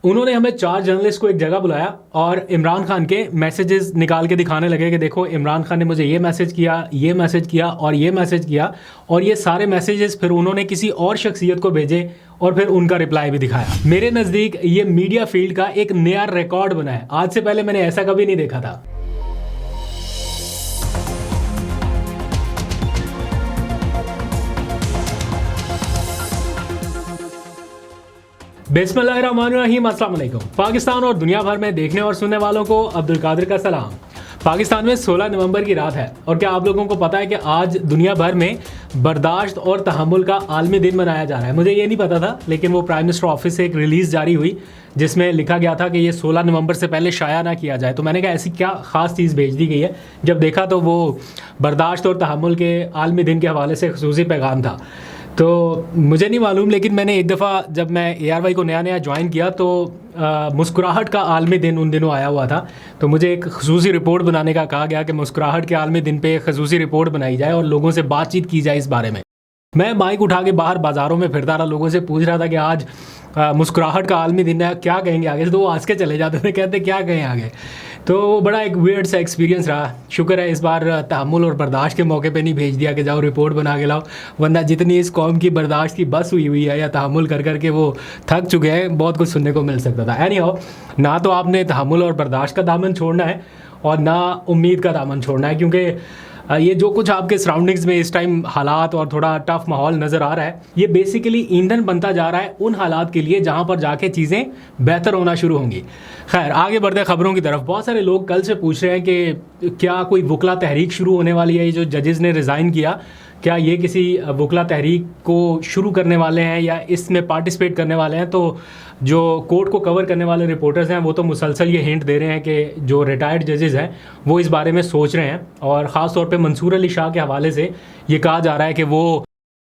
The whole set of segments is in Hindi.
उन्होंने हमें 4 जर्नलिस्ट को एक जगह बुलाया और इमरान खान के मैसेजेस निकाल के दिखाने लगे कि देखो इमरान खान ने मुझे ये मैसेज किया, ये मैसेज किया और ये मैसेज किया, और ये सारे मैसेजेस फिर उन्होंने किसी और शख्सियत को भेजे और फिर उनका रिप्लाई भी दिखाया। मेरे नज़दीक ये मीडिया फील्ड का एक नया रिकॉर्ड बना है। आज से पहले मैंने ऐसा कभी नहीं देखा था। बिस्मिल्लाहिर्रहमानिर्रहीम, अस्सलाम वालेकुम। पाकिस्तान और दुनिया भर में देखने और सुनने वालों को अब्दुल कादिर का सलाम। पाकिस्तान में 16 नवंबर की रात है और क्या आप लोगों को पता है कि आज दुनिया भर में बर्दाश्त और तहम्मुल का आलमी दिन मनाया जा रहा है। मुझे ये नहीं पता था, लेकिन वो प्राइम मिनिस्टर ऑफिस से एक रिलीज़ जारी हुई जिसमें लिखा गया था कि ये 16 नवंबर से पहले शाया ना किया जाए। तो मैंने कहा ऐसी क्या ख़ास चीज़ भेज दी गई है। जब देखा तो वो बर्दाश्त और तहम्मुल के आलमी दिन के हवाले से ख़ुसूसी पैगाम था। तो मुझे नहीं मालूम, लेकिन मैंने एक दफ़ा जब मैं ARY को नया नया ज्वाइन किया तो मुस्कुराहट का आलमी दिन उन दिनों आया हुआ था। तो मुझे एक खसूसी रिपोर्ट बनाने का कहा गया कि मुस्कुराहट के आलमी दिन पे एक खसूसी रिपोर्ट बनाई जाए और लोगों से बातचीत की जाए इस बारे में। मैं माइक उठा के बाहर बाज़ारों में फिरता रहा, लोगों से पूछ रहा था कि आज मुस्कुराहट का आलमी दिन है, क्या कहेंगे आगे। तो वो हंस के चले जाते थे, कहते क्या कहें आगे। तो वो बड़ा एक वियर्ड सा एक्सपीरियंस रहा। शुक्र है इस बार तहम्मुल और बर्दाश्त के मौके पे नहीं भेज दिया कि जाओ रिपोर्ट बना के लाओ, वरना जितनी इस कौम की बर्दाश्त की बस हुई है या तहम्मुल कर कर के वो थक चुके हैं, बहुत कुछ सुनने को मिल सकता था। एनी हाउ, ना तो आपने तहम्मुल और बर्दाश्त का दामन छोड़ना है और ना उम्मीद का दामन छोड़ना है, क्योंकि ये जो कुछ आपके सराउंडिंग्स में इस टाइम हालात और थोड़ा टफ माहौल नज़र आ रहा है, ये बेसिकली ईंधन बनता जा रहा है उन हालात के लिए जहाँ पर जाके चीज़ें बेहतर होना शुरू होंगी। खैर, आगे बढ़ते खबरों की तरफ। बहुत सारे लोग कल से पूछ रहे हैं कि क्या कोई वकला तहरीक शुरू होने वाली है। ये जो जजेस ने रिज़ाइन किया, क्या ये किसी वकला तहरीक को शुरू करने वाले हैं या इसमें पार्टिसिपेट करने वाले हैं। तो जो कोर्ट को कवर करने वाले रिपोर्टर्स हैं वो तो मुसलसल ये हिंट दे रहे हैं कि जो रिटायर्ड जजेस हैं वो इस बारे में सोच रहे हैं, और ख़ास तौर पे मंसूर अली शाह के हवाले से ये कहा जा रहा है कि वो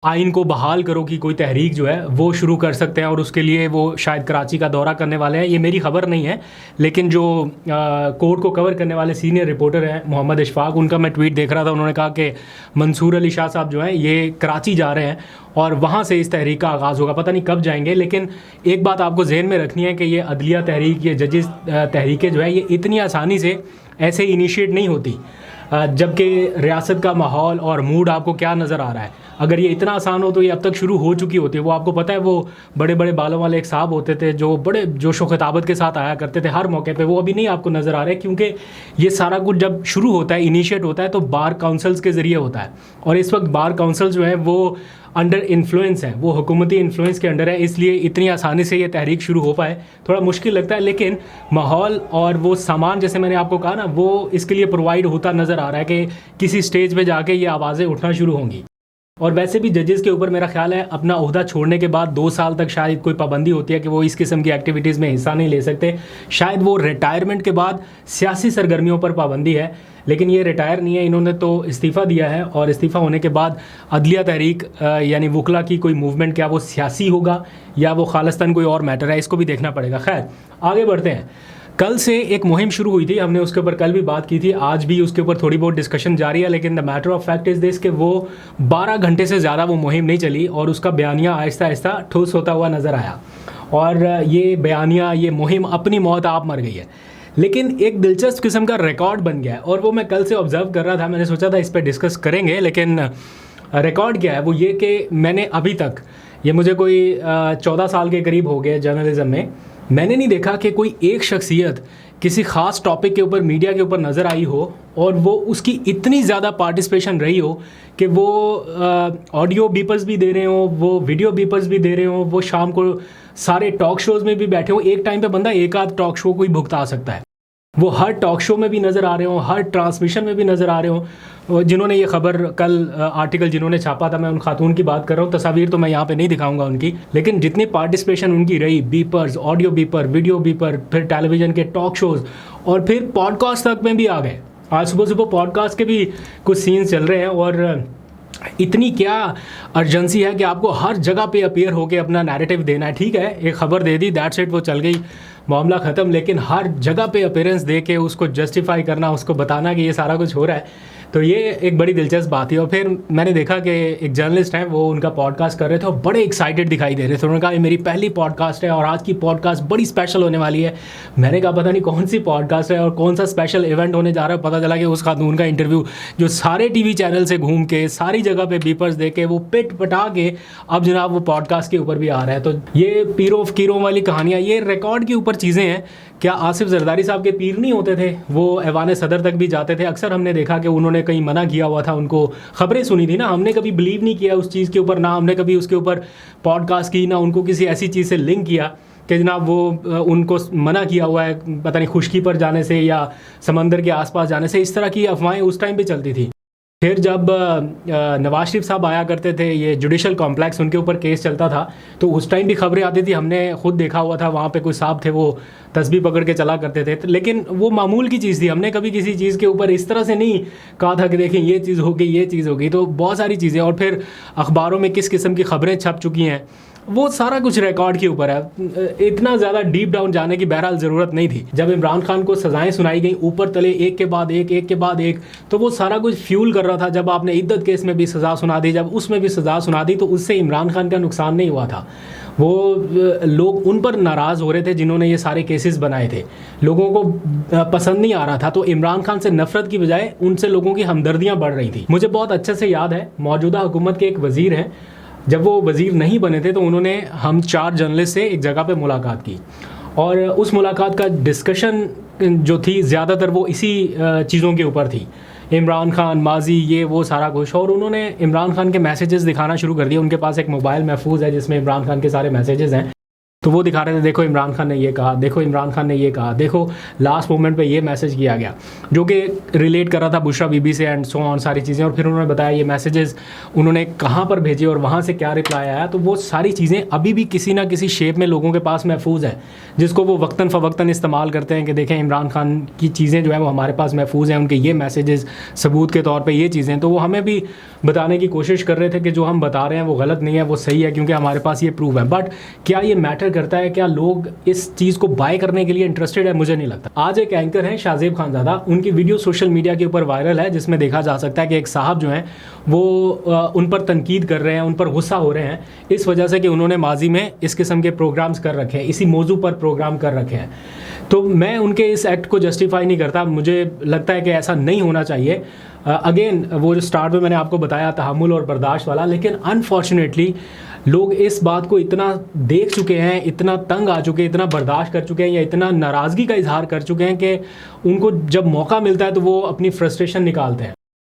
आइन को बहाल करो की कोई तहरीक जो है वो शुरू कर सकते हैं और उसके लिए वो शायद कराची का दौरा करने वाले हैं। ये मेरी खबर नहीं है, लेकिन जो कोर्ट को कवर करने वाले सीनियर रिपोर्टर हैं मोहम्मद इशफाक, उनका मैं ट्वीट देख रहा था। उन्होंने कहा कि मंसूर अली शाह साहब जो हैं ये कराची जा रहे हैं और वहाँ से इस तहरीक का आगाज़ होगा। पता नहीं कब जाएंगे, लेकिन एक बात आपको जहन में रखनी है कि ये अदलिया तहरीक, ये जजेस तहरीकें जो है ये इतनी आसानी से ऐसे इनिशिएट नहीं होती, जबकि रियासत का माहौल और मूड आपको क्या नज़र आ रहा है। अगर ये इतना आसान हो तो ये अब तक शुरू हो चुकी होती है। वो आपको पता है, वो बड़े बड़े बालों वाले एक साहब होते थे जो बड़े जोशो खिताबत के साथ आया करते थे हर मौके पे, वो अभी नहीं आपको नज़र आ रहे, क्योंकि ये सारा कुछ जब शुरू होता है, इनिशिएट होता है, तो बार काउंसिल्स के ज़रिए होता है। और इस वक्त बार काउंसिल जो है वो अंडर इन्फ्लुएंस है, वो हुकूमती इन्फ्लुएंस के अंडर है, इसलिए इतनी आसानी से ये तहरीक शुरू हो पाए थोड़ा मुश्किल लगता है। लेकिन माहौल और वो सामान, जैसे मैंने आपको कहा ना, वो इसके लिए प्रोवाइड होता नज़र आ रहा है कि किसी स्टेज पे जाके ये आवाज़ें उठना शुरू होंगी। और वैसे भी जजेस के ऊपर मेरा ख्याल है अपना ओहदा छोड़ने के बाद 2 साल तक शायद कोई पाबंदी होती है कि वो इस किस्म की एक्टिविटीज़ में हिस्सा नहीं ले सकते। शायद वो रिटायरमेंट के बाद सियासी सरगर्मियों पर पाबंदी है, लेकिन ये रिटायर नहीं है, इन्होंने तो इस्तीफ़ा दिया है। और इस्तीफ़ा होने के बाद अदलिया तहरीक यानी वकला की कोई मूवमेंट, क्या वो सियासी होगा या वो खालिस्तान कोई और मैटर है, इसको भी देखना पड़ेगा। खैर, आगे बढ़ते हैं। कल से एक मुहिम शुरू हुई थी, हमने उसके ऊपर कल भी बात की थी, आज भी उसके ऊपर थोड़ी बहुत डिस्कशन जारी है, लेकिन the matter of fact is this कि वो 12 घंटे से ज़्यादा वो मुहिम नहीं चली और उसका बयानिया आहिस्ता आहिस्ता ठोस होता हुआ नज़र आया। और ये बयानिया, ये मुहिम अपनी मौत आप मर गई है। लेकिन एक दिलचस्प किस्म का रिकॉर्ड बन गया है और वो मैं कल से ऑब्ज़र्व कर रहा था। मैंने सोचा था इस पर डिस्कस करेंगे, लेकिन रिकॉर्ड क्या है वो ये कि मैंने अभी तक, ये मुझे कोई 14 साल के करीब हो गए जर्नलिज़म में, मैंने नहीं देखा कि कोई एक शख्सियत किसी ख़ास टॉपिक के ऊपर मीडिया के ऊपर नज़र आई हो और वो उसकी इतनी ज़्यादा पार्टिसिपेशन रही हो कि वो ऑडियो बीपर्स भी दे रहे हो, वो वीडियो बीपर्स भी दे रहे हो, वो शाम को सारे टॉक शोज़ में भी बैठे हो। एक टाइम पे बंदा एक आध टॉक शो को ही भुगता सकता है, वो हर टॉक शो में भी नज़र आ रहे हो, हर ट्रांसमिशन में भी नज़र आ रहे हो। जिन्होंने ये खबर कल आर्टिकल जिन्होंने छापा था, मैं उन खातून की बात कर रहा हूँ, तस्वीर तो मैं यहाँ पे नहीं दिखाऊंगा उनकी, लेकिन जितनी पार्टिसिपेशन उनकी रही, बीपर्स, ऑडियो बीपर, वीडियो बीपर, फिर टेलीविज़न के टॉक शोज़ और फिर पॉडकास्ट तक में भी आ गए। आज सुबह सुबह पॉडकास्ट के भी कुछ सीन्स चल रहे हैं और इतनी क्या अर्जेंसी है कि आपको हर जगह पे अपीयर होके अपना नैरेटिव देना है। ठीक है, एक खबर दे दी, दैट्स इट, वो चल गई, मामला ख़त्म। लेकिन हर जगह पे अपीयरेंस दे के उसको जस्टिफाई करना, उसको बताना कि ये सारा कुछ हो रहा है, तो ये एक बड़ी दिलचस्प बात थी। और फिर मैंने देखा कि एक जर्नलिस्ट हैं, वो उनका पॉडकास्ट कर रहे थे और बड़े एक्साइटेड दिखाई दे रहे थे। उन्होंने कहा ये मेरी पहली पॉडकास्ट है और आज की पॉडकास्ट बड़ी स्पेशल होने वाली है। मैंने कहा पता नहीं कौन सी पॉडकास्ट है और कौन सा स्पेशल इवेंट होने जा रहा है। पता चला कि उस खातून का इंटरव्यू जो सारे टीवी चैनल से घूम के सारी जगह पे बीपर्स दे के वो पिट पटा के अब जनाब वो पॉडकास्ट के ऊपर भी आ रहा है। तो ये पीरों फकीरों वाली कहानियाँ, ये रिकॉर्ड के ऊपर चीज़ें हैं। क्या आसिफ जरदारी साहब के पीर नहीं होते थे, वो ऐवान सदर तक भी जाते थे। अक्सर हमने देखा कि उन्होंने कहीं मना किया हुआ था, उनको खबरें सुनी थी ना, हमने कभी बिलीव नहीं किया उस चीज़ के ऊपर, ना हमने कभी उसके ऊपर पॉडकास्ट की, ना उनको किसी ऐसी चीज़ से लिंक किया कि जनाब वो उनको मना किया हुआ है पता नहीं खुशकी पर जाने से या समंदर के आसपास जाने से। इस तरह की अफवाहें उस टाइम पे चलती थी। फिर जब नवाज शरीफ साहब आया करते थे, ये जुडिशल कॉम्प्लेक्स उनके ऊपर केस चलता था, तो उस टाइम भी खबरें आती थी। हमने खुद देखा हुआ था, वहाँ पे कोई साहब थे वो तस्बीह पकड़ के चला करते थे, लेकिन वो मामूल की चीज़ थी। हमने कभी किसी चीज़ के ऊपर इस तरह से नहीं कहा था कि देखें ये चीज़ हो गई, ये चीज़ हो गई। तो बहुत सारी चीज़ें, और फिर अखबारों में किस किस्म की खबरें छप चुकी हैं, वो सारा कुछ रिकॉर्ड के ऊपर है। इतना ज़्यादा डीप डाउन जाने की बहरहाल ज़रूरत नहीं थी। जब इमरान खान को सज़ाएं सुनाई गई ऊपर तले एक के बाद एक, तो वो सारा कुछ फ्यूल कर रहा था। जब आपने इद्दत केस में भी सज़ा सुना दी, जब उसमें भी सज़ा सुना दी, तो उससे इमरान खान का नुकसान नहीं हुआ था। वो लोग उन पर नाराज़ हो रहे थे जिन्होंने ये सारे केसेस बनाए थे, लोगों को पसंद नहीं आ रहा था। तो इमरान खान से नफरत की बजाय उनसे लोगों की हमदर्दियाँ बढ़ रही थी। मुझे बहुत अच्छे से याद है, मौजूदा हुकूमत के एक वज़ीर हैं, जब वो वज़ीर नहीं बने थे तो उन्होंने हम 4 जर्नलिस्ट से एक जगह पे मुलाकात की, और उस मुलाकात का डिस्कशन जो थी ज़्यादातर वो इसी चीज़ों के ऊपर थी, इमरान खान, माजी, ये वो सारा कुछ। और उन्होंने इमरान खान के मैसेजेस दिखाना शुरू कर दिए। उनके पास एक मोबाइल महफूज है जिसमें इमरान खान के सारे मैसेजेस हैं। तो वो दिखा रहे थे, देखो इमरान खान ने ये कहा, देखो इमरान खान ने ये कहा, देखो लास्ट मोमेंट पे ये मैसेज किया गया, जो कि रिलेट कर रहा था बुशरा बीबी से एंड सो ऑन सारी चीज़ें। और फिर उन्होंने बताया ये मैसेजेस उन्होंने कहाँ पर भेजे और वहाँ से क्या रिप्लाई आया। तो वो सारी चीज़ें अभी भी किसी ना किसी शेप में लोगों के पास महफूज है, जिसको वो वक्तन फ़वक्तन इस्तेमाल करते हैं कि देखें इमरान खान की चीज़ें जो है वो हमारे पास महफूज हैं, उनके ये मैसेजेस सबूत के तौर पर ये चीज़ें। तो वो हमें भी बताने की कोशिश कर रहे थे कि जो हम बता रहे हैं वो गलत नहीं है, वो सही है, क्योंकि हमारे पास ये प्रूफ है। बट क्या ये मैटर करता है, क्या लोग इस चीज़ को बाय करने के लिए इंटरेस्टेड है? मुझे नहीं लगता। आज एक एंकर हैं शाहजेब खानज़ादा, उनकी वीडियो सोशल मीडिया के ऊपर वायरल है, जिसमें देखा जा सकता है कि एक साहब जो हैं वो उन पर तनकीद कर रहे हैं, उन पर गुस्सा हो रहे हैं इस वजह से कि उन्होंने माजी में इस किस्म के प्रोग्राम्स कर रखे हैं, इसी मौजू पर प्रोग्राम कर रखे हैं। तो मैं उनके इस एक्ट को जस्टिफाई नहीं करता। मुझे लगता है कि ऐसा नहीं होना चाहिए। अगेन वो जो स्टार्ट में मैंने आपको बताया तहम्मुल और बर्दाश्त वाला, लेकिन अनफॉर्चुनेटली लोग इस बात को इतना देख चुके हैं, इतना तंग आ चुके हैं, इतना बर्दाश्त कर चुके हैं, या इतना नाराज़गी का इजहार कर चुके हैं कि उनको जब मौका मिलता है तो वो अपनी फ्रस्ट्रेशन निकालते हैं।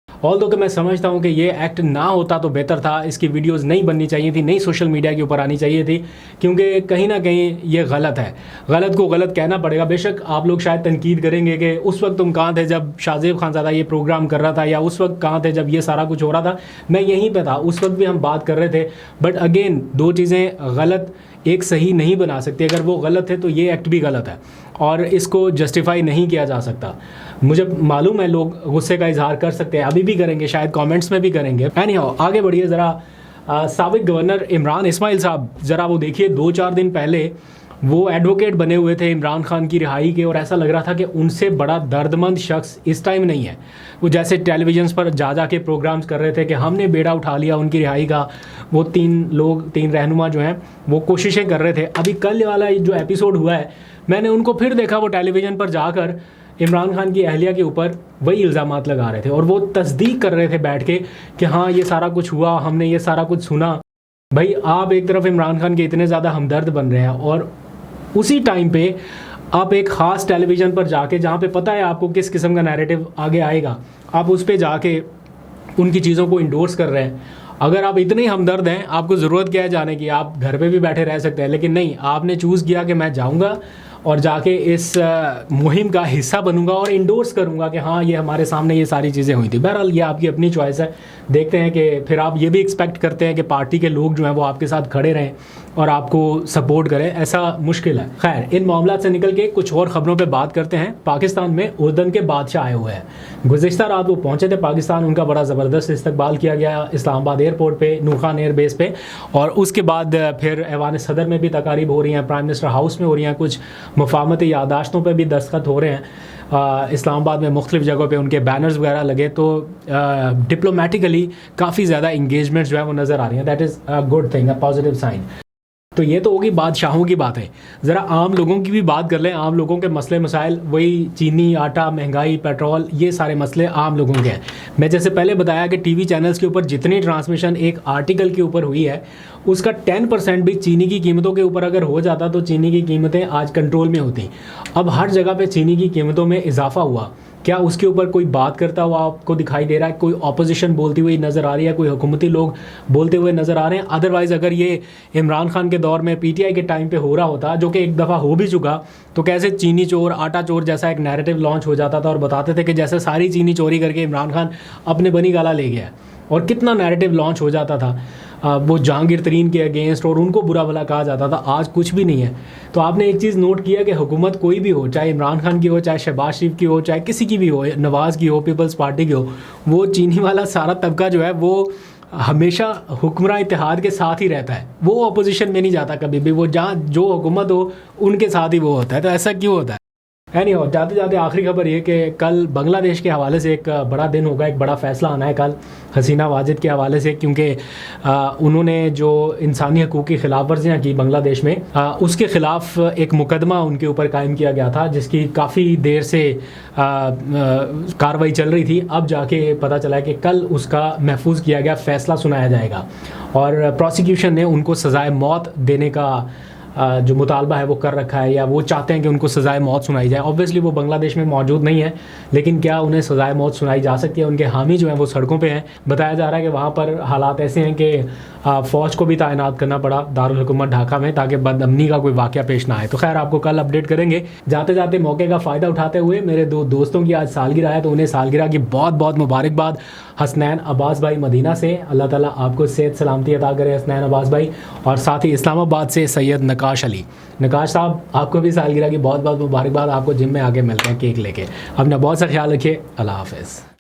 ऑल्दो कि मैं समझता हूँ कि ये एक्ट ना होता तो बेहतर था, इसकी वीडियोस नहीं बननी चाहिए थी, नहीं सोशल मीडिया के ऊपर आनी चाहिए थी, क्योंकि कहीं ना कहीं ये गलत है। गलत को गलत कहना पड़ेगा। बेशक आप लोग शायद तनकीद करेंगे कि उस वक्त तुम कहाँ थे जब शाहजेब खानज़ादा ये प्रोग्राम कर रहा था, या उस वक्त कहाँ थे जब ये सारा कुछ हो रहा था। मैं यहीं पर था, उस वक्त भी हम बात कर रहे थे। बट अगेन दो चीज़ें गलत एक सही नहीं बना सकती। अगर वो गलत है तो ये एक्ट भी गलत है और इसको जस्टिफाई नहीं किया जा सकता। मुझे मालूम है लोग गुस्से का इजहार कर सकते हैं, अभी भी करेंगे, शायद कमेंट्स में भी करेंगे। एनीहाउ आगे बढ़िए ज़रा। साबिक गवर्नर इमरान इस्माइल साहब, ज़रा वो देखिए 2-4 दिन पहले वो एडवोकेट बने हुए थे इमरान खान की रिहाई के, और ऐसा लग रहा था कि उनसे बड़ा दर्दमंद शख्स इस टाइम नहीं है। वो जैसे टेलीविजन पर जा के प्रोग्राम्स कर रहे थे कि हमने बेड़ा उठा लिया उनकी रिहाई का। वो 3 रहनुमा जो हैं वो कोशिशें कर रहे थे। अभी कल वाला जो एपिसोड हुआ है, मैंने उनको फिर देखा, वो टेलीविज़न पर जाकर इमरान खान की अहलिया के ऊपर वही इल्ज़ामात लगा रहे थे, और वो तस्दीक कर रहे थे बैठ के कि हाँ ये सारा कुछ हुआ, हमने ये सारा कुछ सुना। भाई आप एक तरफ इमरान खान के इतने ज़्यादा हमदर्द बन रहे हैं, और उसी टाइम पे आप एक ख़ास टेलीविज़न पर जाके, जहाँ पे पता है आपको किस किस्म का नैरेटिव आगे आएगा, आप उस पर जाके उनकी चीज़ों को इंडोर्स कर रहे हैं। अगर आप इतने ही हमदर्द हैं, आपको ज़रूरत क्या है जाने की? आप घर पे भी बैठे रह सकते हैं, लेकिन नहीं, आपने चूज़ किया कि मैं जाऊंगा और जाके इस मुहिम का हिस्सा बनूंगा और इंडोर्स करूंगा कि हाँ ये हमारे सामने ये सारी चीज़ें हुई थी। बहरहाल ये आपकी अपनी चॉइस है। देखते हैं कि फिर आप ये भी एक्सपेक्ट करते हैं कि पार्टी के लोग जो हैं वो आपके साथ खड़े रहें और आपको सपोर्ट करें, ऐसा मुश्किल है। खैर, इन मामला से निकल के कुछ और ख़बरों पे बात करते हैं। पाकिस्तान में उर्दन के बादशाह आए हुए हैं। गुज़िश्ता रात वो पहुंचे थे पाकिस्तान, उनका बड़ा ज़बरदस्त इस्तकबाल किया गया इस्लामाबाद एयरपोर्ट पे, नूर खान एयर बेस पे, और उसके बाद फिर ऐवान सदर में भी तकारीब हो रही हैं, प्राइम मिनिस्टर हाउस में हो रही हैं, कुछ मुफाहमती यादाश्तों पर भी दस्तखत हो रहे हैं। इस्लामाबाद में मुख्तलिफ़ जगहों पे उनके बैनर्स वगैरह लगे, तो डिप्लोमेटिकली काफ़ी ज़्यादा इंगेजमेंट्स जो है वो नज़र आ रही हैं। That is a good thing, a positive sign. तो ये तो होगी बादशाहों की बात है। ज़रा आम लोगों की भी बात कर लें। आम लोगों के मसले मसाइल वही चीनी, आटा, महंगाई, पेट्रोल, ये सारे मसले आम लोगों के हैं। मैं जैसे पहले बताया कि टीवी चैनल्स के ऊपर जितनी ट्रांसमिशन एक आर्टिकल के ऊपर हुई है, उसका 10% भी चीनी की कीमतों के ऊपर अगर हो जाता तो चीनी की कीमतें आज कंट्रोल में होती। अब हर जगह पे चीनी की कीमतों में इजाफा हुआ, क्या उसके ऊपर कोई बात करता हुआ आपको दिखाई दे रहा है? कोई ऑपोजिशन बोलती हुई नज़र आ रही है? कोई हुकूमती लोग बोलते हुए नज़र आ रहे हैं? अदरवाइज़ अगर ये इमरान खान के दौर में पीटीआई के टाइम पे हो रहा होता, जो कि एक दफ़ा हो भी चुका, तो कैसे चीनी चोर, आटा चोर जैसा एक नैरेटिव लॉन्च हो जाता था और बताते थे कि जैसे सारी चीनी चोरी करके इमरान खान अपने बनी गाला ले गया, और कितना नैरेटिव लॉन्च हो जाता था वो जहांगीर तरीन के अगेंस्ट, और उनको बुरा भला कहा जाता था। आज कुछ भी नहीं है। तो आपने एक चीज़ नोट किया कि हुकूमत कोई भी हो, चाहे इमरान खान की हो, चाहे शहबाज शरीफ की हो, चाहे किसी की भी हो, नवाज़ की हो, पीपल्स पार्टी की हो, वो चीनी वाला सारा तबका जो है वो हमेशा हुक्मरान इत्तेहाद के साथ ही रहता है। वो अपोजिशन में नहीं जाता कभी भी। वो जहाँ जो हुकूमत हो उनके साथ ही वो होता है। तो ऐसा क्यों होता है? एनीहाउ, जाते जाते आखिरी खबर ये कि कल बांग्लादेश के हवाले से एक बड़ा दिन होगा, एक बड़ा फ़ैसला आना है कल हसीना वाजिद के हवाले से, क्योंकि उन्होंने जो इंसानी हकूक़ की खिलाफ वर्जियाँ की बांग्लादेश में, उसके ख़िलाफ़ एक मुकदमा उनके ऊपर कायम किया गया था, जिसकी काफ़ी देर से कार्रवाई चल रही थी। अब जाके पता चला है कि कल उसका महफूज किया गया फ़ैसला सुनाया जाएगा, और प्रोसिक्यूशन ने उनको सज़ाए मौत देने का जो मुतालबा है वो कर रखा है, या वो चाहते हैं कि उनको सज़ाए मौत सुनाई जाए। ऑब्वियसली वो बांग्लादेश में मौजूद नहीं है, लेकिन क्या उन्हें सज़ाए मौत सुनाई जा सकती है? उनके हामी जो हैं वो सड़कों पे हैं। बताया जा रहा है कि वहाँ पर हालात ऐसे हैं कि फ़ौज को भी तैनात करना पड़ा दारुल हुकूमत ढाका में, ताकि बदअमनी का कोई वाक़या पेश ना आए। तो खैर, आपको कल अपडेट करेंगे। जाते जाते मौके का फ़ायदा उठाते हुए, मेरे दो दोस्तों की आज सालगिरह है, तो उन्हें सालगिरह की बहुत बहुत मुबारकबाद। हसनैन अब्बास भाई मदीना से, अल्लाह ताला आपको सेहत सलामती अता करे हसनैन अब्बास भाई, और साथ ही इस्लामाबाद से सैयद नकाश अली। नकाश साहब, आपको भी सालगिरह की बहुत बहुत मुबारकबाद। आपको जिम में आके मिलते हैं केक लेके। अपना बहुत सा ख्याल रखिए। अल्लाह हाफ़िज़।